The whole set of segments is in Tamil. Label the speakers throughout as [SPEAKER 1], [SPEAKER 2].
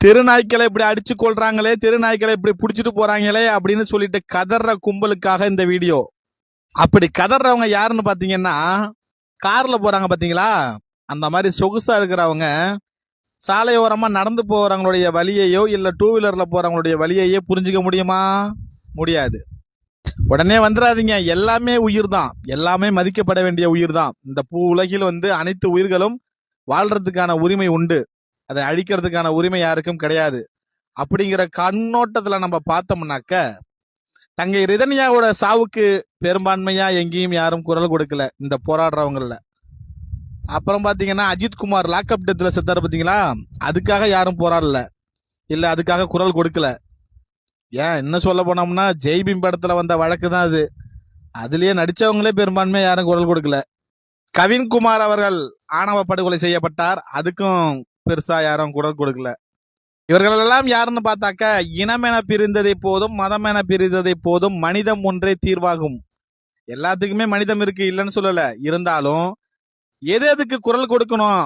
[SPEAKER 1] தெருநாய்க்களை இப்படி அடிச்சு கொள்றாங்களே, தெருநாய்க்களை இப்படி புடிச்சிட்டு போறாங்களே அப்படின்னு சொல்லிட்டு கதற கும்பலுக்காக இந்த வீடியோ. அப்படி கதறவங்க யாருன்னு பாத்தீங்கன்னா, கார்ல போறாங்க பாத்தீங்களா, அந்த மாதிரி சொகுசா இருக்கிறவங்க சாலையோரமா நடந்து போறவங்களுடைய வழியையோ இல்ல டூ வீலர்ல போறவங்களுடைய வழியையோ புரிஞ்சுக்க முடியுமா? முடியாது. உடனே வந்துடாதீங்க. எல்லாமே உயிர் தான், எல்லாமே மதிக்கப்பட வேண்டிய உயிர் தான். இந்த பூ உலகில் அனைத்து உயிர்களும் வாழ்றதுக்கான உரிமை உண்டு. அதை அழிக்கிறதுக்கான உரிமை யாருக்கும் கிடையாது. அப்படிங்கிற கண்ணோட்டத்துல நம்ம பார்த்தோம்னாக்க, தங்கை ரிதன்யாவோட சாவுக்கு பெரும்பான்மையா எங்கேயும் யாரும் குரல் கொடுக்கல இந்த போராடுறவங்கள. அப்புறம் பாத்தீங்கன்னா அஜித்குமார் லாக்அப் டெத்ல செத்தாரு பாத்தீங்களா, அதுக்காக யாரும் போராடல, இல்ல அதுக்காக குரல் கொடுக்கல. ஏன் என்ன சொல்ல போனோம்னா, ஜெய்பீம் படத்துல வந்த வழக்கு தான் அது. அதுலயே நடிச்சவங்களே பெரும்பான்மையா யாரும் குரல் கொடுக்கல. கவின்குமார் அவர்கள் ஆணவ படுகொலை செய்யப்பட்டார், அதுக்கும் பெருசா யாரும் குரல் கொடுக்கல. இவர்கள் எல்லாம் யாருன்னு பார்த்தாக்க, இனமென பிரிந்ததை போதும் மதமென பிரிந்ததை போதும் மனிதம் ஒன்றே தீர்வாகும். எல்லாத்துக்குமே மனிதம் இருக்கு, இல்லைன்னு சொல்லல. இருந்தாலும் எது எதுக்கு குரல் கொடுக்கணும்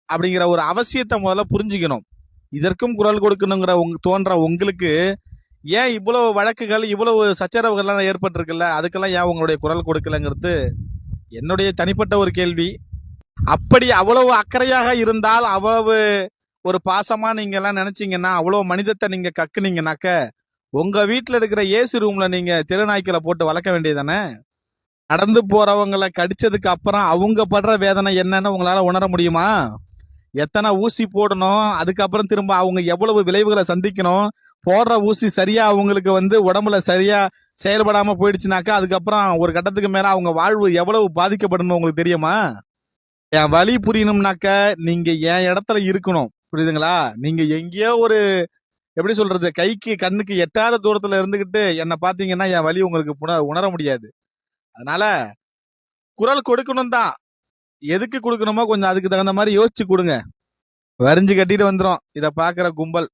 [SPEAKER 1] அப்படிங்கிற ஒரு அவசியத்தை முதல்ல புரிஞ்சுக்கணும். இதற்கும் குரல் கொடுக்கணுங்கிற தோன்ற உங்களுக்கு ஏன் இவ்வளவு வழக்குகள், இவ்வளவு சச்சரவுகள்லாம் ஏற்பட்டிருக்குல்ல, அதுக்கெல்லாம் ஏன் உங்களுடைய குரல் கொடுக்கலங்கிறது என்னுடைய தனிப்பட்ட ஒரு கேள்வி. அப்படி அவ்வளவு அக்கறையாக இருந்தால், அவ்வளவு ஒரு பாசமா நீங்க எல்லாம் நினைச்சீங்கன்னா, அவ்வளவு மனிதத்தை நீங்க கக்குனீங்கன்னாக்க, உங்க வீட்டுல இருக்கிற ஏசி ரூம்ல நீங்க தெருநாய்க்களை போட்டு வளர்க்க வேண்டியதானே? நடந்து போறவங்களை கடிச்சதுக்கு அப்புறம் அவங்க படுற வேதனை என்னன்னு உங்களால உணர முடியுமா? எத்தனை ஊசி போடணும், அதுக்கப்புறம் திரும்ப அவங்க எவ்வளவு விளைவுகளை சந்திக்கணும், போடுற ஊசி சரியா அவங்களுக்கு உடம்புல சரியா செயல்படாம போயிடுச்சுனாக்கா, அதுக்கப்புறம் ஒரு கட்டத்துக்கு மேல அவங்க வாழ்வு எவ்வளவு பாதிக்கப்படணும் உங்களுக்கு தெரியுமா? என் வழி புரியணும்னாக்க நீங்க என் இடத்துல இருக்கணும், புரியுதுங்களா? நீங்க எங்கேயோ ஒரு எப்படி சொல்றது, கைக்கு கண்ணுக்கு எட்டாத தூரத்துல இருந்துகிட்டு என்ன பாத்தீங்கன்னா என் வழி உங்களுக்கு உணர முடியாது. அதனால குரல் கொடுக்கணும் தான், எதுக்கு கொடுக்கணுமோ கொஞ்சம் அதுக்கு தகுந்த மாதிரி யோசிச்சு கொடுங்க. வரிஞ்சு கட்டிட்டு வந்துரும் இத பாக்குற கும்பல்.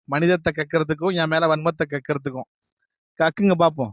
[SPEAKER 1] மனிதத்தை கக்கிறதுக்கும் என் மேல வன்மத்தை கக்கிறதுக்கும். கக்குங்க பாப்போம்.